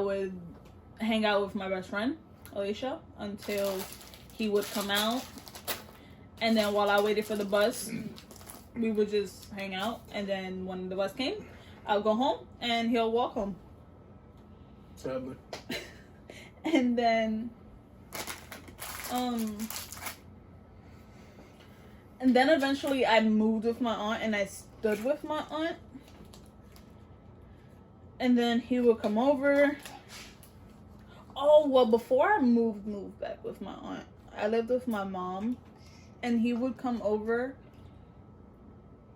would hang out with my best friend, Alicia, until he would come out. And then while I waited for the bus, we would just hang out. And then when the bus came, I'll go home and he'll walk home. Sadly. And then, eventually I moved with my aunt and I stood with my aunt. And then he would come over. Oh, well, before I moved back with my aunt, I lived with my mom. And he would come over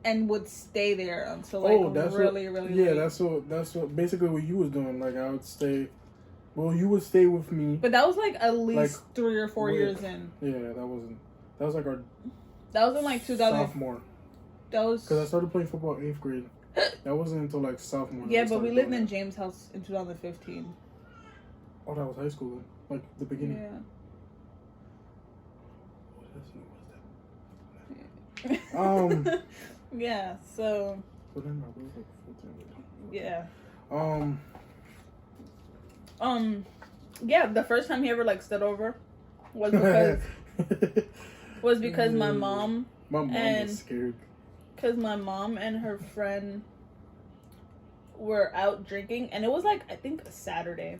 and would stay there until really late. Yeah, that's what basically what you was doing. Like I would stay. Well, you would stay with me. But that was like at least 3 or 4 years in. Yeah, that was like our. That was in like 2000. Sophomore. That was because I started playing football 8th grade. That wasn't until like sophomore. Yeah, but we lived in James' house in 2015. Oh, that was high school then, like the beginning. Yeah. Yeah, so yeah. Yeah, the first time he ever like stood over was because my mom was scared because my mom and her friend were out drinking, and it was like I think a Saturday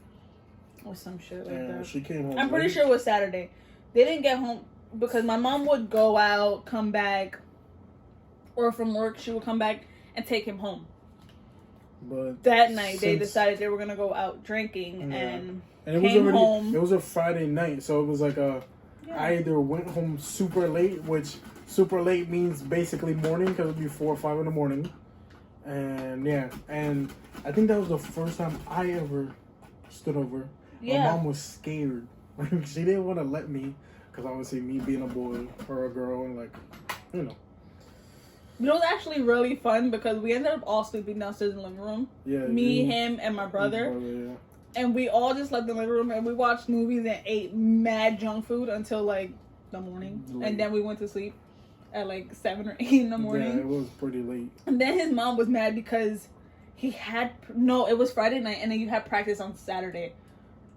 or some shit like that. She came home. I'm pretty sure it was Saturday. They didn't get home because my mom would go out, come back, or from work she would come back and take him home. But that night they decided they were gonna go out drinking and it came home. It was a Friday night, so it was like I either went home super late, which super late means basically morning because it'd be 4 or 5 in the morning, and I think that was the first time I ever stood over. Yeah. My mom was scared. Like she didn't want to let me. Because obviously me being a boy or a girl and like, you know. But it was actually really fun because we ended up all sleeping downstairs in the living room. Yeah. Me, him, and my brother. Yeah. And we all just slept in the living room and we watched movies and ate mad junk food until like the morning. Late. And then we went to sleep at like 7 or 8 in the morning. Yeah, it was pretty late. And then his mom was mad because it was Friday night and then you had practice on Saturday.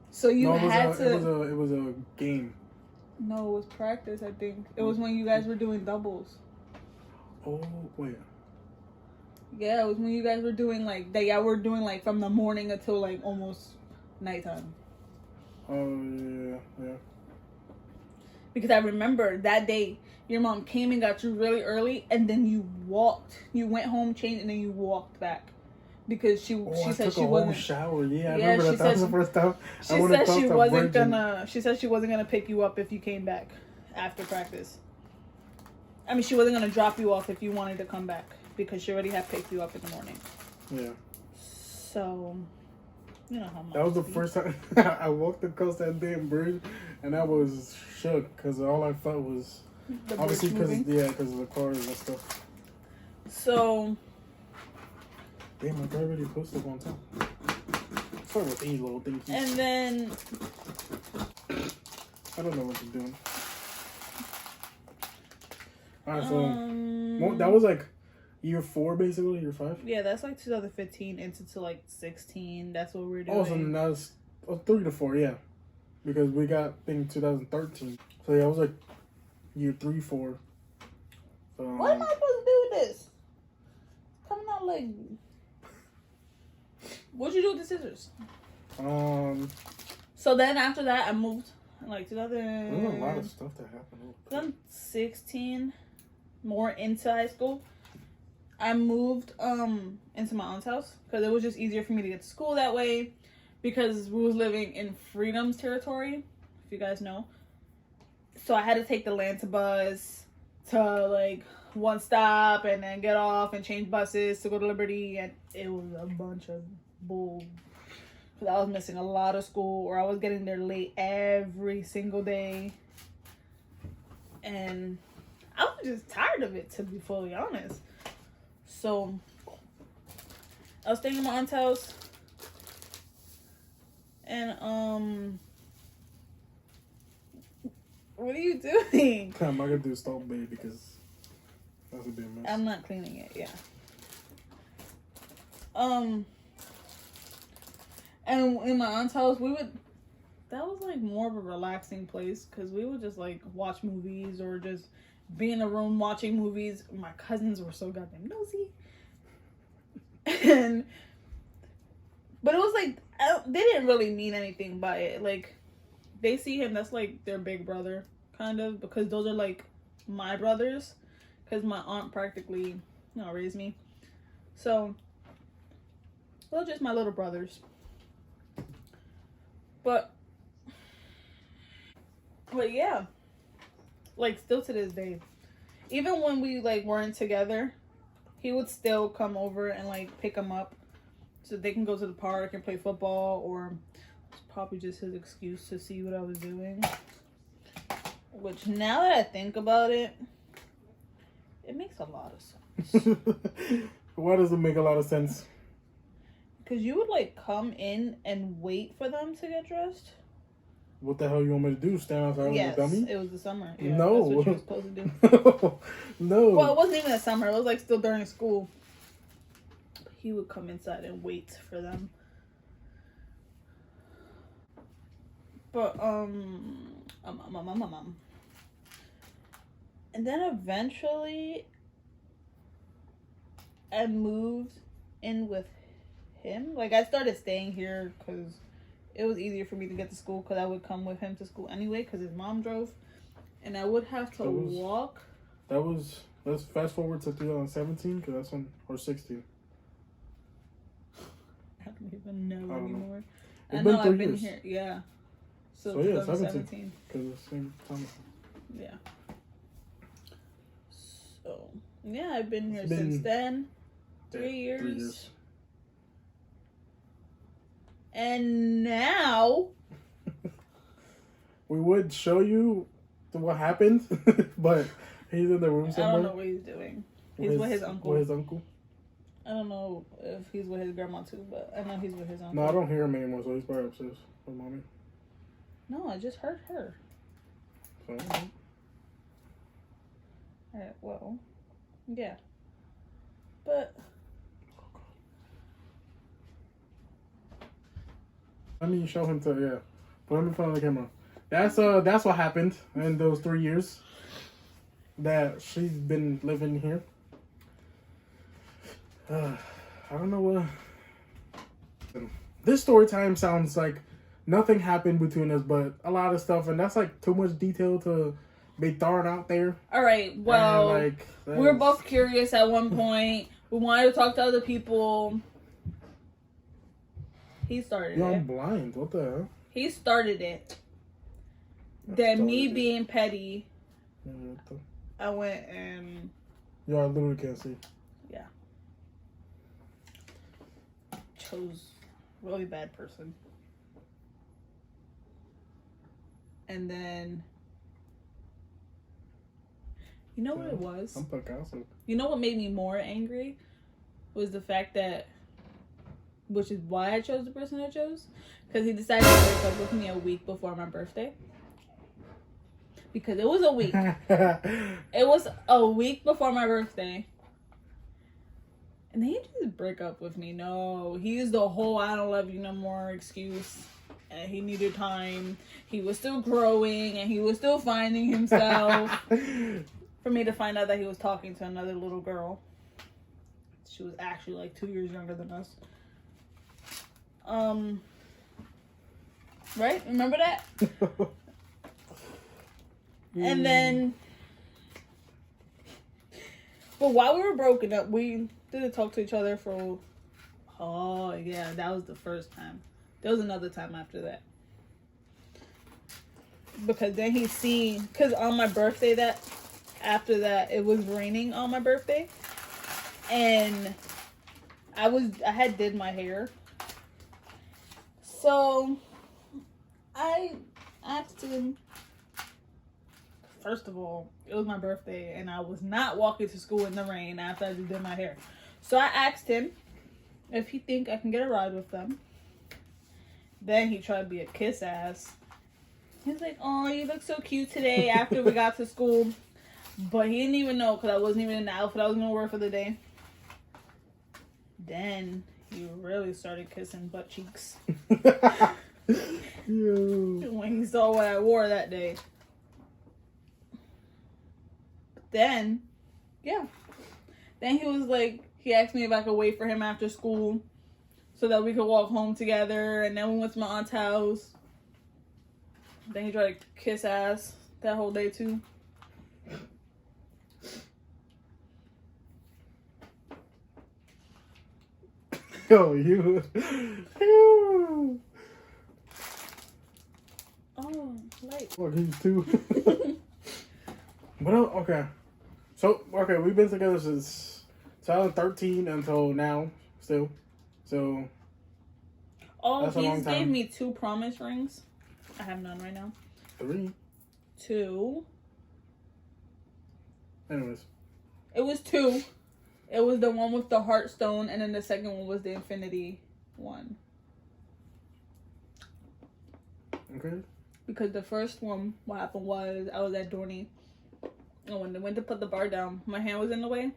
So it was a game. No, it was practice, I think. It was when you guys were doing doubles. Oh, wait. Yeah, it was when you guys were doing, like, were doing, like, from the morning until, like, almost nighttime. Oh, yeah. Because I remember that day, your mom came and got you really early, and then you walked. You went home, changed, and then you walked back. Because she said she wasn't shower. Yeah, I remember that was the first time. She said she wasn't gonna pick you up if you came back after practice. I mean, she wasn't gonna drop you off if you wanted to come back because she already had picked you up in the morning. Yeah. So, you know how much. That was the first time I walked across that damn bridge, and I was shook because all I felt was obviously because of the cars and stuff. So. Damn, I already posted on top. Sorry with these little things. And then I don't know what you're doing. Alright, so that was like year 4 basically, year 5? Yeah, that's like 2015 into like 16. That's what we're doing. Oh, so that was 3 to 4, yeah. Because we got in 2013. So yeah, it was like year 3, 4. What am I supposed to do with this? Coming out like. What'd you do with the scissors? So then after that, I moved like 2000. There's a lot of stuff that happened. 2016, more into high school. I moved into my aunt's house because it was just easier for me to get to school that way because we was living in Freedom's territory, if you guys know. So I had to take the Lanta bus to like one stop and then get off and change buses to go to Liberty, and it was a bunch of bull because I was missing a lot of school or I was getting there late every single day, and I was just tired of it, to be fully honest. So I was staying in my aunt's house, and what are you doing? I'm not gonna do Salt Bay because that's a big mess. I'm not cleaning it, yeah. And in my aunt's house, that was like more of a relaxing place because we would just like watch movies or just be in a room watching movies. My cousins were so goddamn nosy. But it was like, they didn't really mean anything by it. Like, they see him, that's like their big brother, kind of, because those are like my brothers. Because my aunt practically, raised me. So, they're just my little brothers. But yeah, like, still to this day, even when we like weren't together, he would still come over and like pick him up so they can go to the park and play football, or it's probably just his excuse to see what I was doing. Which, now that I think about it, it makes a lot of sense. Why does it make a lot of sense? Because you would like come in and wait for them to get dressed. What the hell you want me to do? Stand outside with a dummy? It was the summer. Yeah, no. That's what you were supposed to do. No. Well, it wasn't even the summer. It was like still during school. He would come inside and wait for them. But, and then eventually I moved in with him. Like, I started staying here because it was easier for me to get to school because I would come with him to school anyway because his mom drove. And I would have to walk. Let's fast forward to 2017 because that's when, or 16. I don't even know anymore. It's I been know 3 I've been years. here. Yeah. So yeah, 17. Because it's the same time. Yeah. So, yeah, I've been here since then. 3 years. 3 years. And now we would show you what happened, but he's in the room somewhere. I don't know what he's doing. He's with his uncle. With his uncle? I don't know if he's with his grandma too, but I know he's with his uncle. No, I don't hear him anymore, so he's probably upstairs with mommy. No, I just heard her. So, Alright, well, yeah. But I mean, show him to, put him in front of the camera. That's what happened in those 3 years that she's been living here. I don't know what. This story time sounds like nothing happened between us, but a lot of stuff, and that's like too much detail to be thrown out there. Alright, well, we were both curious at one point. We wanted to talk to other people. He started it. I'm blind. What the hell? He started it. Then me being petty, I went and... Yo, I literally can't see. Yeah. Chose really bad person. And then... You know what it was? I'm Picasso. You know what made me more angry? Was the fact that... Which is why I chose the person I chose. Because he decided to break up with me a week before my birthday. Because it was a week. It was a week before my birthday. And he just break up with me. No, he used the whole I don't love you no more excuse. And he needed time. He was still growing and he was still finding himself. For me to find out that he was talking to another little girl. She was actually like 2 years younger than us. Right? Remember that? And then, but while we were broken up, we didn't talk to each other for, oh yeah, that was the first time. There was another time after that. Because then he seen, because on my birthday after that, it was raining on my birthday. And I had did my hair. So, I asked him, first of all, it was my birthday and I was not walking to school in the rain after I just did my hair. So I asked him if he think I can get a ride with them. Then he tried to be a kiss ass. He's like, oh, you look so cute today after we got to school. But he didn't even know because I wasn't even in the outfit I was going to wear for the day. Then You really started kissing butt cheeks. Yo. When he saw what I wore that day. Then, yeah. Then he was like, he asked me if I could wait for him after school so that we could walk home together. And then we went to my aunt's house. Then he tried to kiss ass that whole day too. Yo, you. Oh, light. Fuck, he's too. But okay. So, okay, we've been together since 2013 until now, still. So. Oh, That's a long he time. gave me 2 promise rings. I have none right now. 3. 2. Anyways. It was 2. It was the one with the heartstone, and then the second one was the infinity one. Okay. Because the first one, what happened was, I was at Dorney, and when they went to put the bar down, my hand was in the way,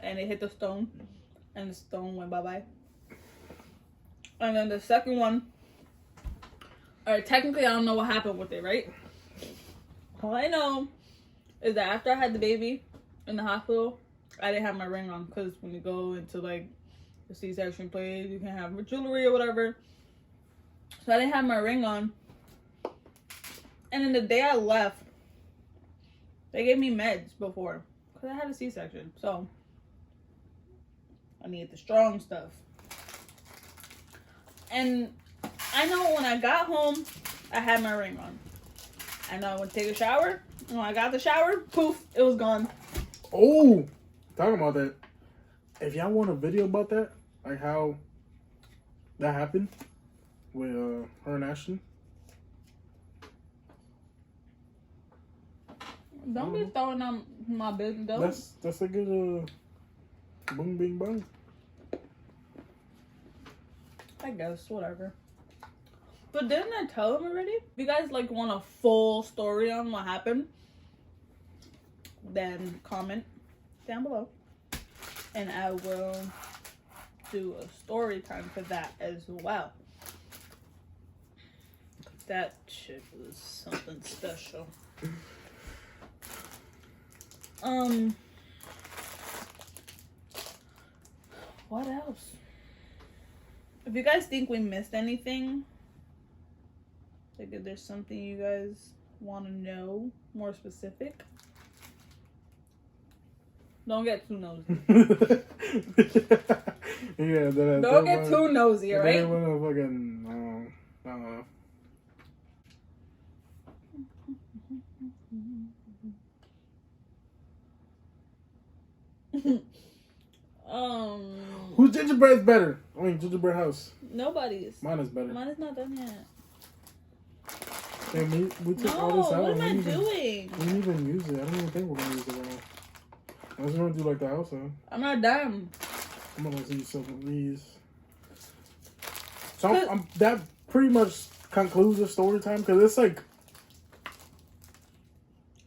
and it hit the stone, and the stone went bye-bye. And then the second one, alright, technically I don't know what happened with it, right? All I know is that after I had the baby in the hospital, I didn't have my ring on, because when you go into like the C-section place, you can't have jewelry or whatever. So I didn't have my ring on. And then the day I left, they gave me meds before, because I had a C-section. So I needed the strong stuff. And I know when I got home, I had my ring on. I know I went to take a shower. And when I got the shower, poof, it was gone. Oh! Talking about that. If y'all want a video about that, like how that happened with her and Ashton. Don't be throwing out my business, though. That's a good boom, bing, bang. I guess, whatever. But didn't I tell them already? If you guys like want a full story on what happened, then comment down below. And I will do a story time for that as well. That shit was something special. What else? If you guys think we missed anything, like if there's something you guys want to know more specific, don't get too nosy. Yeah, don't get too nosy, alright? They wanna fucking I don't know. Whose gingerbread's better? I mean, gingerbread house. Nobody's. Mine is better. Mine is not done yet. And we took No, all this out. what am I doing? We didn't even use it. I don't even think we're gonna use it right now. I was gonna do like the house, huh? I'm not done. I'm gonna see some of these. So that pretty much concludes the story time because it's like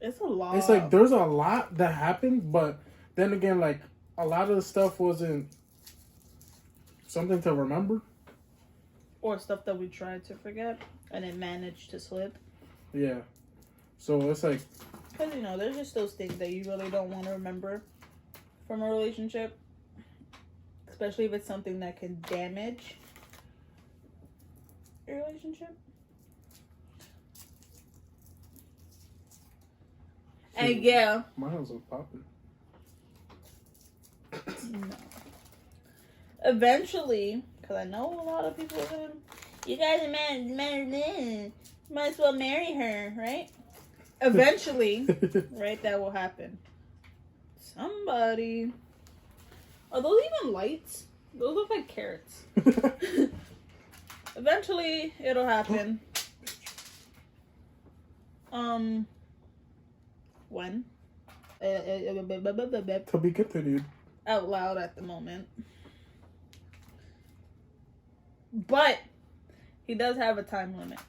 it's a lot. It's like there's a lot that happened, but then again, like a lot of the stuff wasn't something to remember, or stuff that we tried to forget and it managed to slip. Yeah, so it's like because you know there's just those things that you really don't want to remember from a relationship, especially if it's something that can damage your relationship. And yeah, my house was popping. No. Eventually, because I know a lot of people are going, you guys are married, might as well marry her, right? Eventually, right, that will happen. Somebody. Are those even lights? Those look like carrots. Eventually, it'll happen. When? To be continued. Out loud at the moment. But he does have a time limit.